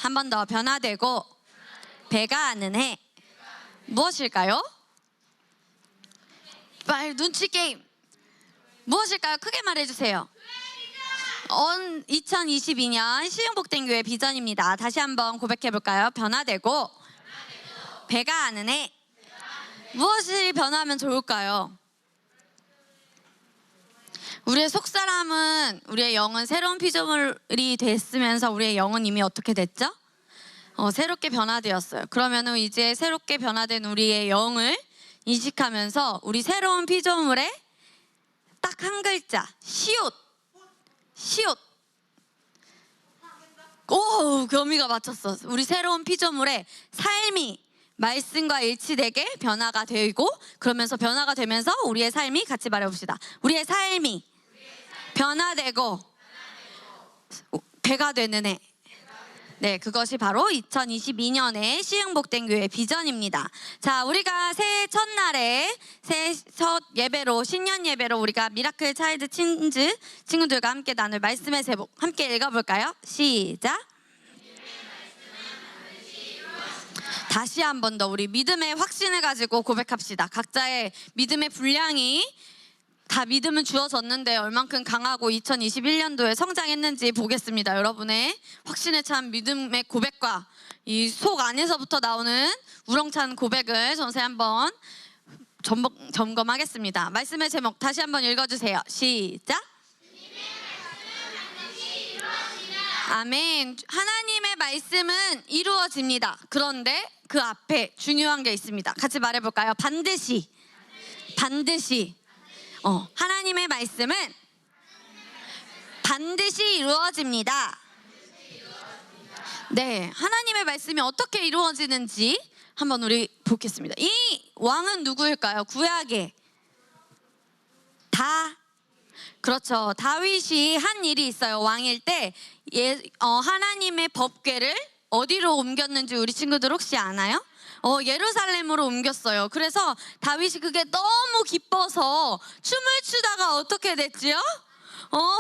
한 번 더. 변화되고 배가 아는 해. 무엇일까요? 빨리 눈치 게임. 무엇일까요? 크게 말해주세요. 2022년 시흥복된교회 비전입니다. 다시 한번 고백해볼까요? 변화되고 배가 아는 해. 무엇이 변화하면 좋을까요? 우리의 속사람은, 우리의 영은 새로운 피조물이 됐으면서 우리의 영은 이미 어떻게 됐죠? 새롭게 변화되었어요. 그러면 이제 새롭게 변화된 우리의 영을 인식하면서 우리 새로운 피조물의 딱 한 글자, 시옷. 오, 겸이가 맞췄어. 우리 새로운 피조물의 삶이 말씀과 일치되게 변화가 되고, 그러면서 변화가 되면서 우리의 삶이, 같이 말해봅시다. 우리의 삶이 변화되고 배가 되는 해. 네, 그것이 바로 2022년의 시흥복된교회 비전입니다. 자, 우리가 새해 첫날에 새해 첫 예배로, 신년 예배로 우리가 미라클 차일드 친즈 친구들과 함께 나눌 말씀의 제목 함께 읽어볼까요? 시작. 다시 한 번 더 우리 믿음의 확신을 가지고 고백합시다. 각자의 믿음의 분량이 다 믿음은 주어졌는데 얼만큼 강하고 2021년도에 성장했는지 보겠습니다. 여러분의 확신에 찬 믿음의 고백과 이 속 안에서부터 나오는 우렁찬 고백을 전세 한번 점검하겠습니다. 말씀의 제목 다시 한번 읽어주세요. 시작. 아멘. 하나님의 말씀은 이루어집니다. 그런데 그 앞에 중요한 게 있습니다. 같이 말해볼까요? 반드시. 하나님의 말씀은 반드시 이루어집니다. 네, 하나님의 말씀이 어떻게 이루어지는지 한번 우리 보겠습니다. 이 왕은 누구일까요? 구약의 그렇죠. 다윗이 한 일이 있어요. 왕일 때 하나님의 법궤를 어디로 옮겼는지 우리 친구들 혹시 아나요? 예루살렘으로 옮겼어요. 그래서 다윗이 그게 너무 기뻐서 춤을 추다가 어떻게 됐지요?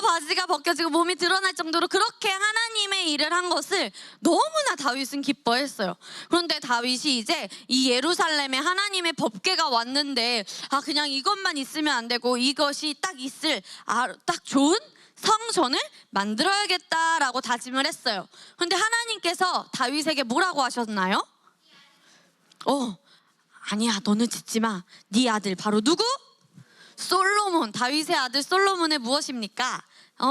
바지가 벗겨지고 몸이 드러날 정도로 그렇게 하나님의 일을 한 것을 너무나 다윗은 기뻐했어요. 그런데 다윗이 이제 이 예루살렘에 하나님의 법궤가 왔는데 그냥 이것만 있으면 안 되고 이것이 딱 있을 딱 좋은 성전을 만들어야겠다라고 다짐을 했어요. 그런데 하나님께서 다윗에게 뭐라고 하셨나요? 아니야, 너는 짓지 마. 네 아들 바로 누구? 솔로몬. 다윗의 아들 솔로몬은 무엇입니까?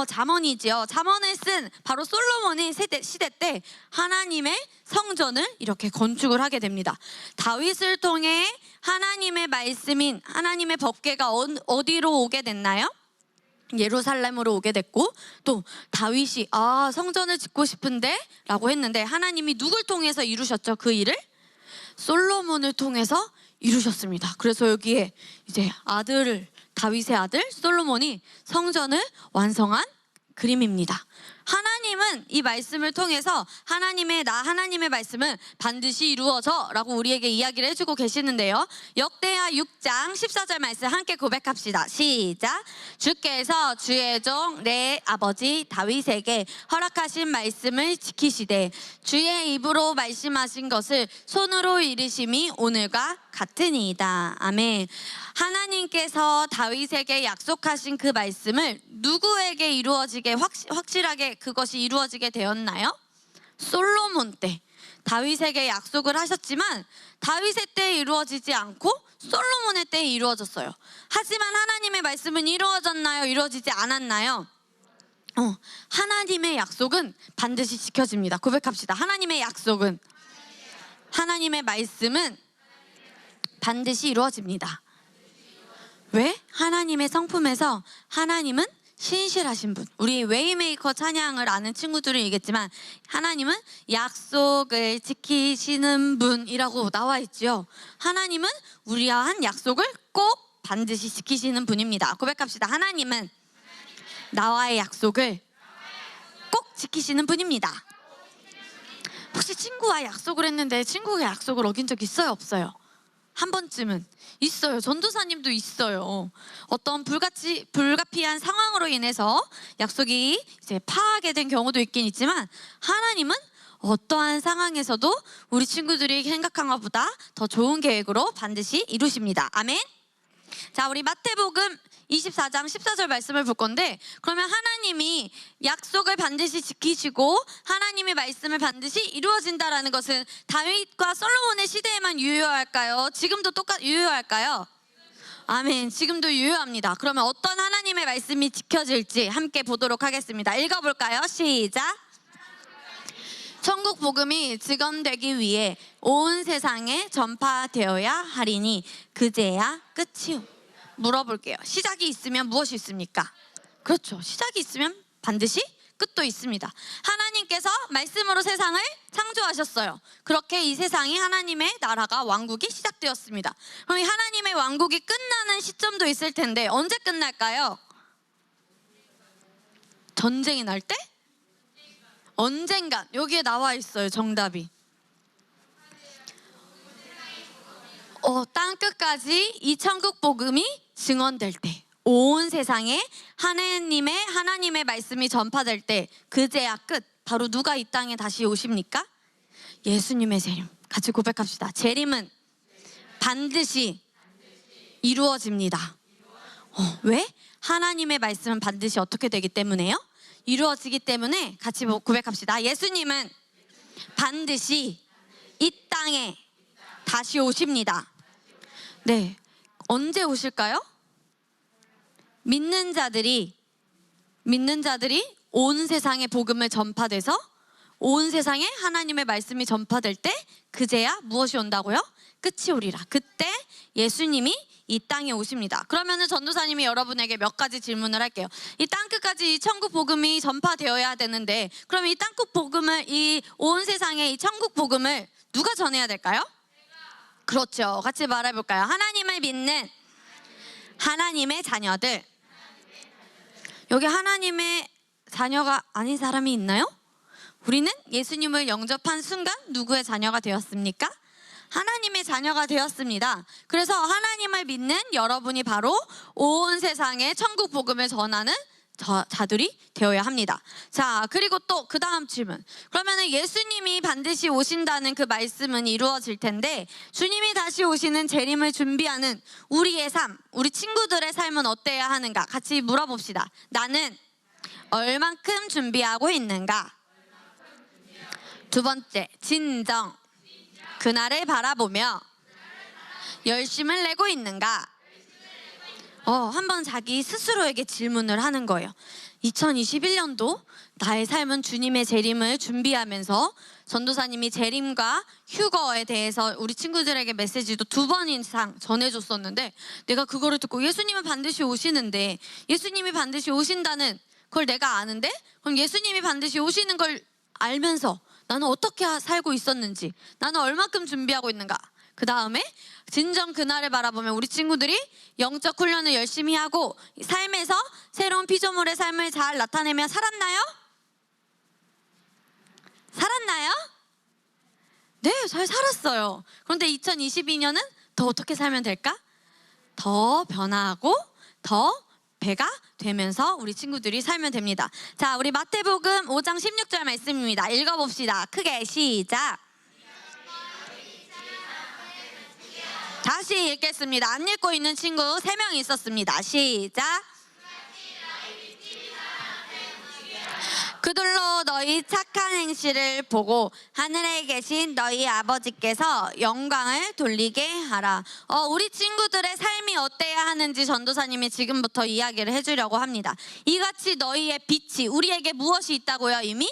잠언이지요. 잠언을 쓴 바로 솔로몬이 시대 때 하나님의 성전을 이렇게 건축을 하게 됩니다. 다윗을 통해 하나님의 말씀인 하나님의 법궤가 어디로 오게 됐나요? 예루살렘으로 오게 됐고, 또 다윗이 성전을 짓고 싶은데 라고 했는데 하나님이 누굴 통해서 이루셨죠? 그 일을? 솔로몬을 통해서 이루셨습니다. 그래서 여기에 이제 다윗의 아들 솔로몬이 성전을 완성한 그림입니다. 하나님은 이 말씀을 통해서 하나님의 말씀은 반드시 이루어져 라고 우리에게 이야기를 해주고 계시는데요. 역대하 6장 14절 말씀 함께 고백합시다. 시작. 주께서 주의 종 내 아버지 다윗에게 허락하신 말씀을 지키시되 주의 입으로 말씀하신 것을 손으로 이루심이 오늘과 같으니이다. 아멘. 하나님께서 다윗에게 약속하신 그 말씀을 누구에게 이루어지게 확실하게 그것이 이루어지게 되었나요? 솔로몬 때 다윗에게 약속을 하셨지만 다윗의 때에 이루어지지 않고 솔로몬의 때에 이루어졌어요. 하지만 하나님의 말씀은 이루어졌나요? 이루어지지 않았나요? 하나님의 약속은 반드시 지켜집니다. 고백합시다. 하나님의 약속은, 하나님의 말씀은 반드시 이루어집니다. 왜? 하나님의 성품에서 하나님은 신실하신 분. 우리 웨이메이커 찬양을 아는 친구들은 얘기했지만 하나님은 약속을 지키시는 분이라고 나와 있죠. 하나님은 우리와 한 약속을 꼭 반드시 지키시는 분입니다. 고백합시다. 하나님은 나와의 약속을 꼭 지키시는 분입니다. 혹시 친구와 약속을 했는데 친구가 약속을 어긴 적 있어요? 없어요? 한 번쯤은 있어요. 전도사님도 있어요. 어떤 불가피한 상황으로 인해서 약속이 이제 파하게 된 경우도 있긴 있지만 하나님은 어떠한 상황에서도 우리 친구들이 생각한 것보다 더 좋은 계획으로 반드시 이루십니다. 아멘. 자, 우리 마태복음 24장 14절 말씀을 볼 건데, 그러면 하나님이 약속을 반드시 지키시고 하나님의 말씀을 반드시 이루어진다라는 것은 다윗과 솔로몬의 시대에만 유효할까요? 지금도 유효할까요? 아멘. 지금도 유효합니다. 그러면 어떤 하나님의 말씀이 지켜질지 함께 보도록 하겠습니다. 읽어볼까요? 시작. 천국 복음이 증언되기 위해 온 세상에 전파되어야 하리니 그제야 끝이오. 물어볼게요. 시작이 있으면 무엇이 있습니까? 그렇죠. 시작이 있으면 반드시 끝도 있습니다. 하나님께서 말씀으로 세상을 창조하셨어요. 그렇게 이 세상이 하나님의 나라가 왕국이 시작되었습니다. 그럼 이 하나님의 왕국이 끝나는 시점도 있을 텐데 언제 끝날까요? 전쟁이 날 때? 언젠간. 여기에 나와 있어요, 정답이. 땅 끝까지 이 천국 복음이 증언될 때, 온 세상에 하나님의 말씀이 전파될 때, 그제야 끝. 바로 누가 이 땅에 다시 오십니까? 예수님의 재림. 같이 고백합시다. 재림은 반드시 이루어집니다. 왜? 하나님의 말씀은 반드시 어떻게 되기 때문에요? 이루어지기 때문에 같이 고백합시다. 예수님은 반드시 이 땅에 다시 오십니다. 네, 언제 오실까요? 믿는 자들이 온 세상에 복음을 전파돼서 온 세상에 하나님의 말씀이 전파될 때 그제야 무엇이 온다고요? 끝이 오리라. 그때 예수님이 이 땅에 오십니다. 그러면은 전도사님이 여러분에게 몇 가지 질문을 할게요. 이 땅 끝까지 이 천국 복음이 전파되어야 되는데, 그럼 이 땅끝 복음을, 이 온 세상에 이 천국 복음을 누가 전해야 될까요? 그렇죠. 같이 말해볼까요? 하나님을 믿는 하나님의 자녀들. 여기 하나님의 자녀가 아닌 사람이 있나요? 우리는 예수님을 영접한 순간 누구의 자녀가 되었습니까? 하나님의 자녀가 되었습니다. 그래서 하나님을 믿는 여러분이 바로 온 세상에 천국 복음을 전하는 자들이 되어야 합니다. 자, 그리고 또 그 다음 질문. 그러면 예수님이 반드시 오신다는 그 말씀은 이루어질 텐데, 주님이 다시 오시는 재림을 준비하는 우리의 삶, 우리 친구들의 삶은 어때야 하는가? 같이 물어봅시다. 나는 얼만큼 준비하고 있는가? 두 번째, 진정. 그날을 바라보며 열심을 내고 있는가? 한번 자기 스스로에게 질문을 하는 거예요. 2021년도 나의 삶은 주님의 재림을 준비하면서 전도사님이 재림과 휴거에 대해서 우리 친구들에게 메시지도 2번 이상 전해줬었는데, 내가 그거를 듣고 예수님은 반드시 오시는데, 예수님이 반드시 오신다는 그걸 내가 아는데, 그럼 예수님이 반드시 오시는 걸 알면서 나는 어떻게 살고 있었는지, 나는 얼마큼 준비하고 있는가. 그 다음에 진정 그날을 바라보면 우리 친구들이 영적 훈련을 열심히 하고 삶에서 새로운 피조물의 삶을 잘 나타내며 살았나요? 네, 잘 살았어요. 그런데 2022년은 더 어떻게 살면 될까? 더 변화하고 더 배가 되면서 우리 친구들이 살면 됩니다. 자, 우리 마태복음 5장 16절 말씀입니다. 읽어봅시다. 크게 시작. 다시 읽겠습니다. 안 읽고 있는 친구 3명 있었습니다. 시작. 그들로 너희 착한 행실을 보고 하늘에 계신 너희 아버지께서 영광을 돌리게 하라. 우리 친구들의 삶이 어때야 하는지 전도사님이 지금부터 이야기를 해주려고 합니다. 이같이 너희의 빛이, 우리에게 무엇이 있다고요? 이미?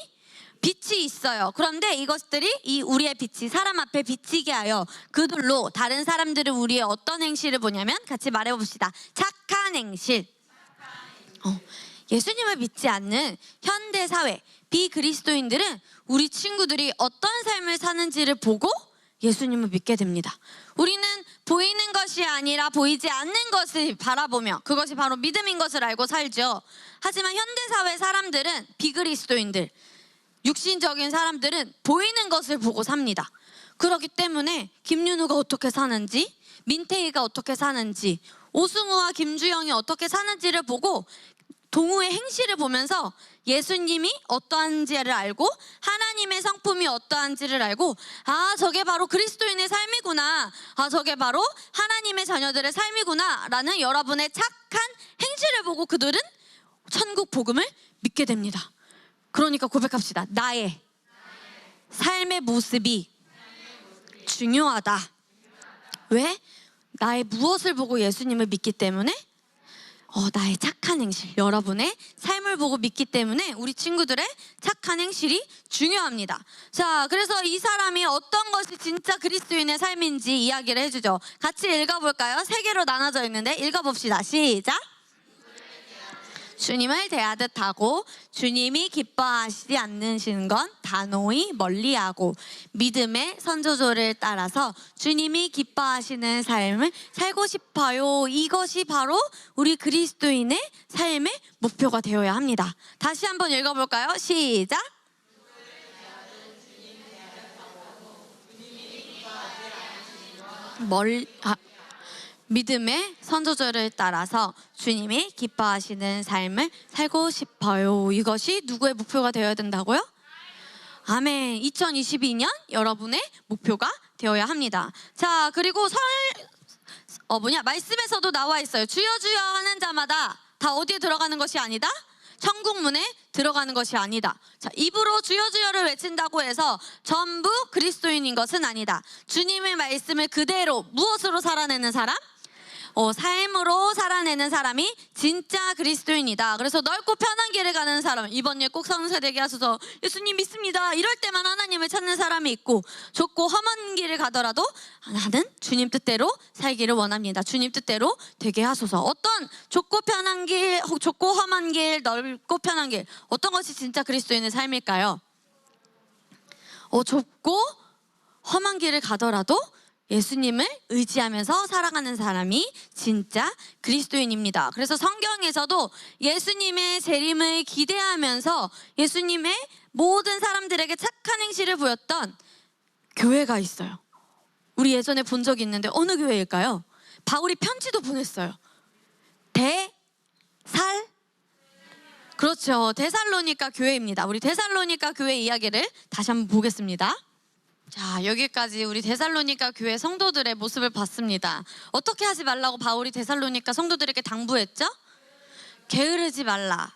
빛이 있어요. 그런데 이것들이 우리의 빛이 사람 앞에 비치게 하여 그들로 다른 사람들은 우리의 어떤 행실을 보냐면, 같이 말해봅시다. 착한 행실. 예수님을 믿지 않는 현대사회 비그리스도인들은 우리 친구들이 어떤 삶을 사는지를 보고 예수님을 믿게 됩니다. 우리는 보이는 것이 아니라 보이지 않는 것을 바라보며 그것이 바로 믿음인 것을 알고 살죠. 하지만 현대사회 사람들은, 비그리스도인들, 육신적인 사람들은 보이는 것을 보고 삽니다. 그렇기 때문에 김윤우가 어떻게 사는지, 민태희가 어떻게 사는지, 오승우와 김주영이 어떻게 사는지를 보고 동우의 행실을 보면서 예수님이 어떠한지를 알고 하나님의 성품이 어떠한지를 알고, 아, 저게 바로 그리스도인의 삶이구나, 아, 저게 바로 하나님의 자녀들의 삶이구나 라는 여러분의 착한 행실을 보고 그들은 천국 복음을 믿게 됩니다. 그러니까 고백합시다. 나의 삶의 모습이 중요하다. 왜? 나의 무엇을 보고 예수님을 믿기 때문에? 나의 착한 행실, 여러분의 삶을 보고 믿기 때문에 우리 친구들의 착한 행실이 중요합니다. 자, 그래서 이 사람이 어떤 것이 진짜 그리스도인의 삶인지 이야기를 해주죠. 같이 읽어볼까요? 세 개로 나눠져 있는데 읽어봅시다. 시작. 주님을 대하듯 하고 주님이 기뻐하시지 않으시는 건 단호히 멀리하고 믿음의 선조조를 따라서 주님이 기뻐하시는 삶을 살고 싶어요. 이것이 바로 우리 그리스도인의 삶의 목표가 되어야 합니다. 다시 한번 읽어볼까요? 시작. 믿음의 선조절을 따라서 주님이 기뻐하시는 삶을 살고 싶어요. 이것이 누구의 목표가 되어야 된다고요? 아멘. 2022년 여러분의 목표가 되어야 합니다. 자, 그리고 말씀에서도 나와 있어요. 주여 주여 하는 자마다 다 어디에 들어가는 것이 아니다? 천국문에 들어가는 것이 아니다. 자, 입으로 주여 주여를 외친다고 해서 전부 그리스도인인 것은 아니다. 주님의 말씀을 그대로 무엇으로 살아내는 사람? 삶으로 살아내는 사람이 진짜 그리스도인이다. 그래서 넓고 편한 길을 가는 사람, 이번 일 꼭 성세되게 하소서, 예수님 믿습니다, 이럴 때만 하나님을 찾는 사람이 있고, 좁고 험한 길을 가더라도 나는 주님 뜻대로 살기를 원합니다, 주님 뜻대로 되게 하소서. 어떤 좁고 편한 길, 좁고 험한 길, 넓고 편한 길, 어떤 것이 진짜 그리스도인의 삶일까요? 좁고 험한 길을 가더라도 예수님을 의지하면서 살아가는 사람이 진짜 그리스도인입니다. 그래서 성경에서도 예수님의 재림을 기대하면서 예수님의 모든 사람들에게 착한 행실을 보였던 교회가 있어요. 우리 예전에 본 적이 있는데 어느 교회일까요? 바울이 편지도 보냈어요. 그렇죠. 데살로니가 교회입니다. 우리 데살로니가 교회 이야기를 다시 한번 보겠습니다. 자, 여기까지 우리 데살로니가 교회 성도들의 모습을 봤습니다. 어떻게 하지 말라고 바울이 데살로니가 성도들에게 당부했죠? 게으르지 말라.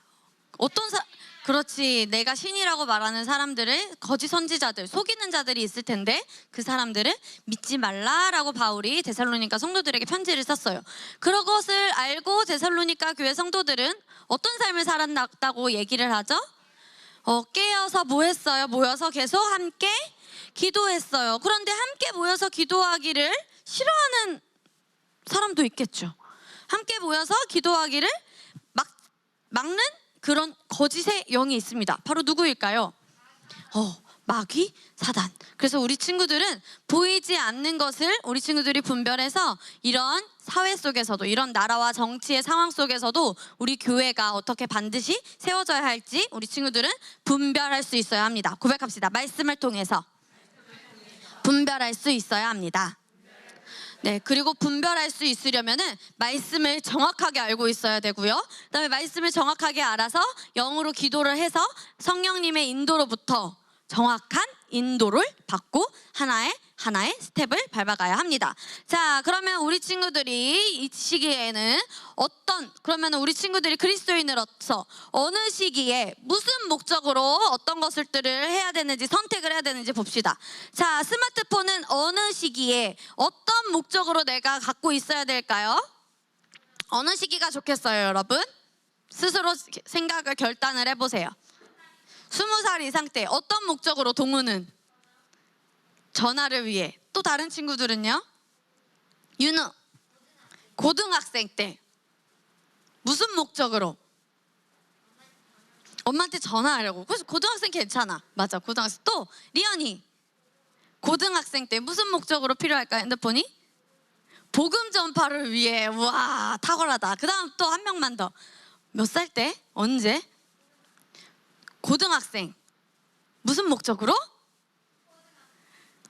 그렇지, 내가 신이라고 말하는 사람들을, 거짓 선지자들, 속이는 자들이 있을 텐데 그 사람들을 믿지 말라라고 바울이 데살로니가 성도들에게 편지를 썼어요. 그것을 알고 데살로니가 교회 성도들은 어떤 삶을 살았다고 얘기를 하죠? 깨어서 뭐 했어요? 모여서 계속 함께 기도했어요. 그런데 함께 모여서 기도하기를 싫어하는 사람도 있겠죠. 함께 모여서 기도하기를 막는 그런 거짓의 영이 있습니다. 바로 누구일까요? 마귀, 사단. 그래서 우리 친구들은 보이지 않는 것을 우리 친구들이 분별해서 이런 사회 속에서도, 이런 나라와 정치의 상황 속에서도 우리 교회가 어떻게 반드시 세워져야 할지 우리 친구들은 분별할 수 있어야 합니다. 고백합시다. 말씀을 통해서 분별할 수 있어야 합니다. 네, 그리고 분별할 수 있으려면은 말씀을 정확하게 알고 있어야 되고요. 그다음에 말씀을 정확하게 알아서 영으로 기도를 해서 성령님의 인도로부터 정확한 인도를 받고 하나의 스텝을 밟아가야 합니다. 자, 그러면 우리 친구들이 이 시기에는 그러면 우리 친구들이 그리스도인으로서 어느 시기에 무슨 목적으로 어떤 것들을 해야 되는지, 선택을 해야 되는지 봅시다. 자, 스마트폰은 어느 시기에 어떤 목적으로 내가 갖고 있어야 될까요? 어느 시기가 좋겠어요, 여러분? 스스로 생각을 결단을 해보세요. 20살 이상 때 어떤 목적으로? 동우는 전화를 위해. 또 다른 친구들은요? 윤우, 고등학생 때 무슨 목적으로? 엄마한테 전화하려고. 그래서 고등학생 괜찮아. 맞아, 고등학생. 또 리언이 고등학생 때 무슨 목적으로 필요할까요? 핸드폰이? 복음 전파를 위해. 와, 탁월하다. 그 다음 또 한 명만 더. 몇 살 때? 언제? 고등학생. 무슨 목적으로?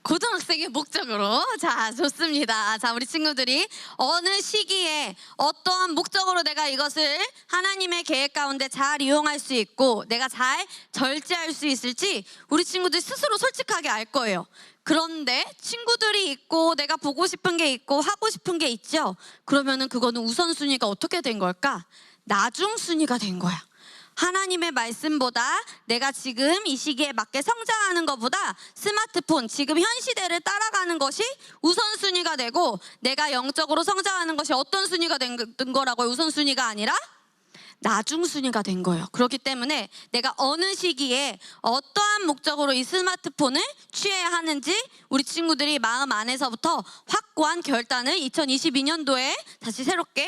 고등학생의 목적으로. 자, 좋습니다. 자, 우리 친구들이 어느 시기에 어떠한 목적으로 내가 이것을 하나님의 계획 가운데 잘 이용할 수 있고 내가 잘 절제할 수 있을지 우리 친구들이 스스로 솔직하게 알 거예요. 그런데 친구들이 있고 내가 보고 싶은 게 있고 하고 싶은 게 있죠. 그러면은 그거는 우선순위가 어떻게 된 걸까? 나중순위가 된 거야. 하나님의 말씀보다 내가 지금 이 시기에 맞게 성장하는 것보다 스마트폰, 지금 현 시대를 따라가는 것이 우선순위가 되고 내가 영적으로 성장하는 것이 어떤 순위가 된 거라고요? 우선순위가 아니라 나중순위가 된 거예요. 그렇기 때문에 내가 어느 시기에 어떠한 목적으로 이 스마트폰을 취해야 하는지 우리 친구들이 마음 안에서부터 확고한 결단을 2022년도에 다시 새롭게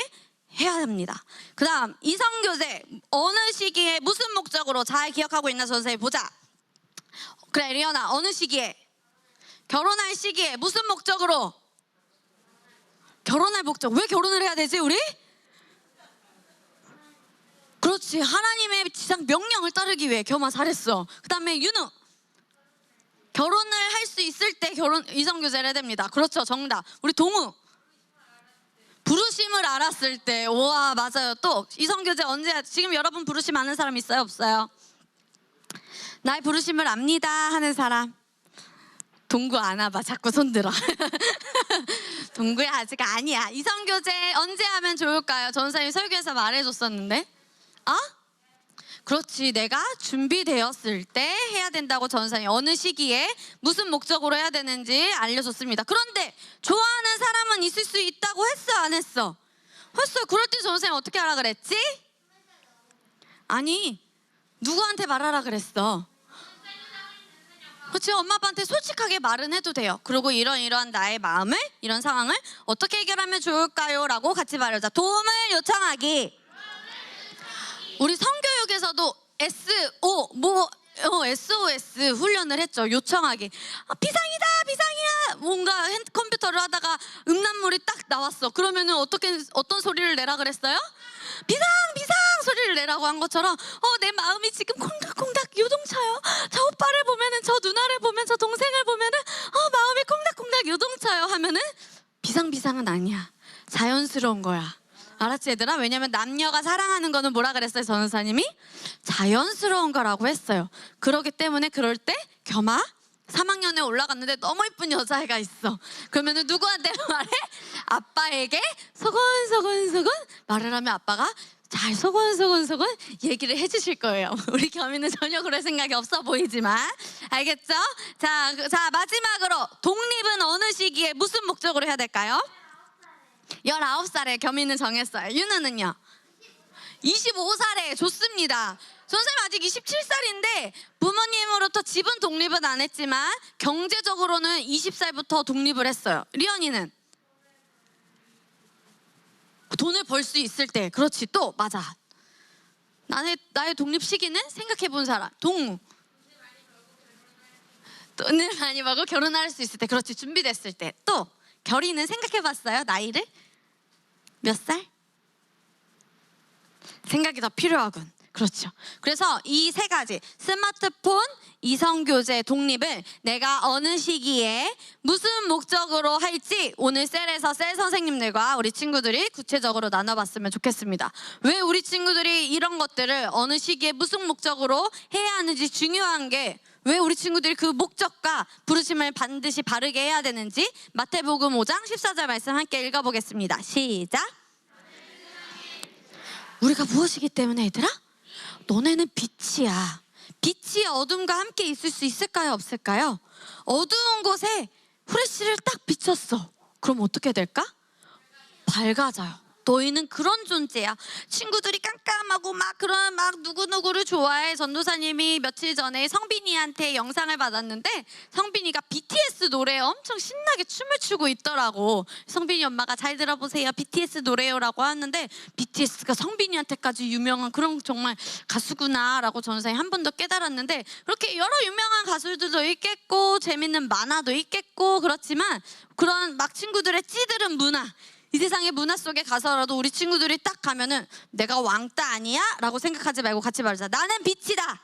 해야 합니다. 그 다음 이성교제 어느 시기에 무슨 목적으로 잘 기억하고 있나 선생님 보자. 그래 리언아 어느 시기에? 결혼할 시기에 무슨 목적으로? 결혼할 목적. 왜 결혼을 해야 되지 우리? 그렇지 하나님의 지상 명령을 따르기 위해. 겸아 잘했어. 그 다음에 윤우 결혼을 할 수 있을 때 결혼 이성교제를 해야 됩니다. 그렇죠 정답. 우리 동우 부르심을 알았을 때. 우와 맞아요. 또 이성교제 언제? 지금 여러분 부르심 아는 사람 있어요 없어요? 나의 부르심을 압니다 하는 사람. 동구 아나 봐 자꾸 손들어. 동구야 아직 아니야. 이성교제 언제 하면 좋을까요? 전사님이 설교에서 말해줬었는데. 그렇지 내가 준비되었을 때 해야 된다고 전사님 어느 시기에 무슨 목적으로 해야 되는지 알려줬습니다. 그런데 좋아하는 사람은 있을 수 있다고 했어 안 했어? 했어요. 그럴 때 전사님 어떻게 하라 그랬지? 아니 누구한테 말하라 그랬어? 그렇지 엄마 아빠한테 솔직하게 말은 해도 돼요. 그리고 이러한 나의 마음을 이런 상황을 어떻게 해결하면 좋을까요? 라고 같이 말하자. 도움을 요청하기. 우리 성교육에서도 SOS 훈련을 했죠. 요청하기. 비상이다 비상이야. 뭔가 컴퓨터를 하다가 음란물이 딱 나왔어. 그러면은 어떤 소리를 내라 그랬어요? 비상 비상 소리를 내라고 한 것처럼 내 마음이 지금 콩닥콩닥 요동쳐요. 저 오빠를 보면은 저 누나를 보면 저 동생을 보면은 마음이 콩닥콩닥 요동쳐요 하면은 비상비상은 아니야. 자연스러운 거야. 알았지 얘들아? 왜냐면 남녀가 사랑하는 거는 뭐라 그랬어요 전우사님이? 자연스러운 거라고 했어요. 그렇기 때문에 그럴 때 겸아 3학년에 올라갔는데 너무 이쁜 여자애가 있어. 그러면은 누구한테 말해? 아빠에게 소곤소곤소곤 말을 하면 아빠가 잘 소곤소곤소곤 얘기를 해주실 거예요. 우리 겸이는 전혀 그럴 생각이 없어 보이지만 알겠죠? 자 마지막으로 독립은 어느 시기에 무슨 목적으로 해야 될까요? 19살에 겸이는 정했어요. 윤우는요? 25살에. 좋습니다. 선생님 아직 27살인데 부모님으로부터 집은 독립은 안 했지만 경제적으로는 20살부터 독립을 했어요. 리언이는? 돈을 벌 수 있을 때. 그렇지 또 맞아. 나의 독립 시기는 생각해 본 사람. 동우 돈을 많이 벌고 결혼할 수 있을 때. 그렇지 준비됐을 때. 또 결이는 생각해 봤어요? 나이를? 몇 살? 생각이 더 필요하군. 그렇죠. 그래서 이 세 가지 스마트폰, 이성교제, 독립을 내가 어느 시기에 무슨 목적으로 할지 오늘 셀에서 셀 선생님들과 우리 친구들이 구체적으로 나눠봤으면 좋겠습니다. 왜 우리 친구들이 이런 것들을 어느 시기에 무슨 목적으로 해야 하는지 중요한 게 왜 우리 친구들이 그 목적과 부르심을 반드시 바르게 해야 되는지 마태복음 5장 14절 말씀 함께 읽어보겠습니다. 시작. 우리가 무엇이기 때문에 얘들아? 너네는 빛이야. 빛이 어둠과 함께 있을 수 있을까요? 없을까요? 어두운 곳에 후레쉬를 딱 비췄어. 그럼 어떻게 될까? 밝아져요. 너희는 그런 존재야. 친구들이 깜깜하고 막 누구누구를 좋아해. 전도사님이 며칠 전에 성빈이한테 영상을 받았는데 성빈이가 BTS 노래에 엄청 신나게 춤을 추고 있더라고. 성빈이 엄마가 잘 들어보세요. BTS 노래요라고 하는데 BTS가 성빈이한테까지 유명한 그런 정말 가수구나 라고 전도사님이 한 번 더 깨달았는데 그렇게 여러 유명한 가수들도 있겠고 재밌는 만화도 있겠고 그렇지만 그런 막 친구들의 찌들은 문화 이 세상의 문화 속에 가서라도 우리 친구들이 딱 가면은 내가 왕따 아니야? 라고 생각하지 말고 같이 말하자. 나는 빛이다.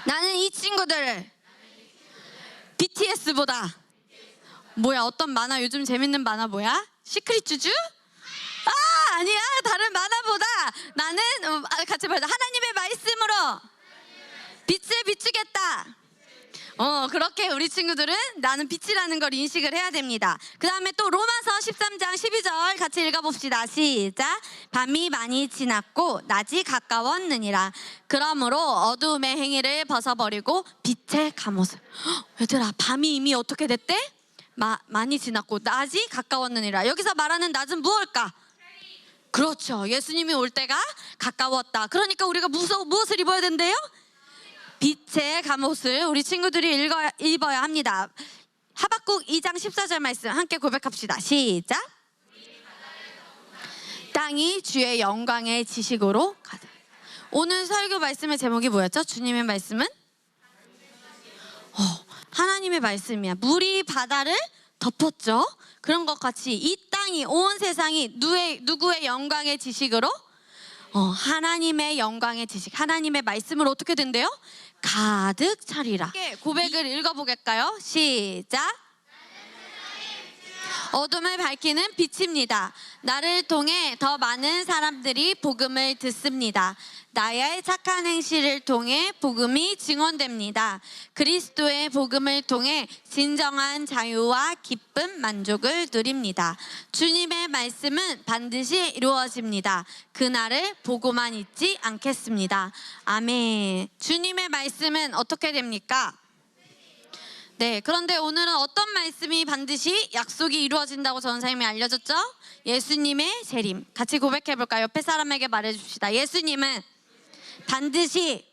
나는 이 친구들을 BTS보다. 뭐야, 어떤 만화, 요즘 재밌는 만화 뭐야? 시크릿 주주? 아, 아니야. 다른 만화보다 나는 같이 말하자. 하나님의 말씀으로 빛을 비추겠다. 그렇게 우리 친구들은 나는 빛이라는 걸 인식을 해야 됩니다. 그 다음에 또 로마서 13장 12절 같이 읽어봅시다. 시작. 밤이 많이 지났고 낮이 가까웠느니라. 그러므로 어두움의 행위를 벗어버리고 빛의 감옷을. 얘들아, 밤이 이미 어떻게 됐대? 많이 지났고 낮이 가까웠느니라. 여기서 말하는 낮은 무엇일까? 그렇죠. 예수님이 올 때가 가까웠다. 그러니까 우리가 무엇을 입어야 된대요? 빛의 감옷을 우리 친구들이 입어야 합니다. 하박국 2장 14절 말씀 함께 고백합시다. 시작. 땅이 주의 영광의 지식으로 가득. 오늘 설교 말씀의 제목이 뭐였죠? 주님의 말씀은? 하나님의 말씀이야. 물이 바다를 덮었죠. 그런 것 같이 이 땅이, 온 세상이 누구의 영광의 지식으로? 하나님의 영광의 지식, 하나님의 말씀으로 어떻게 된대요? 가득 차리라. 고백을 읽어보겠까요? 시작. 어둠을 밝히는 빛입니다. 나를 통해 더 많은 사람들이 복음을 듣습니다. 나의 착한 행실을 통해 복음이 증언됩니다. 그리스도의 복음을 통해 진정한 자유와 기쁨, 만족을 누립니다. 주님의 말씀은 반드시 이루어집니다. 그날을 보고만 있지 않겠습니다. 아멘. 주님의 말씀은 어떻게 됩니까? 네, 그런데 오늘은 어떤 말씀이 반드시 약속이 이루어진다고 전사님이 알려줬죠? 예수님의 재림. 같이 고백해볼까요? 옆에 사람에게 말해줍시다. 예수님은 반드시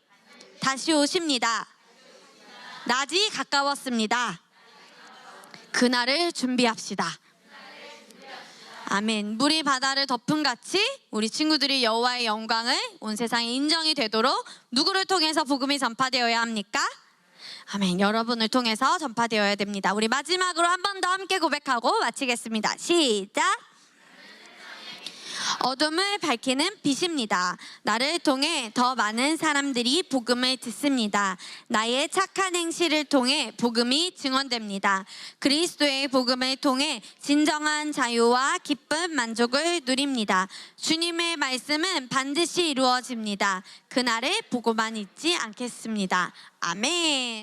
다시 오십니다. 낮이 가까웠습니다. 그날을 준비합시다. 아멘. 물이 바다를 덮은 같이 우리 친구들이 여호와의 영광을 온 세상에 인정이 되도록 누구를 통해서 복음이 전파되어야 합니까? 아멘. 여러분을 통해서 전파되어야 됩니다. 우리 마지막으로 한 번 더 함께 고백하고 마치겠습니다. 시작. 어둠을 밝히는 빛입니다. 나를 통해 더 많은 사람들이 복음을 듣습니다. 나의 착한 행실을 통해 복음이 증언됩니다. 그리스도의 복음을 통해 진정한 자유와 기쁨, 만족을 누립니다. 주님의 말씀은 반드시 이루어집니다. 그날을 보고만 있지 않겠습니다. 아멘.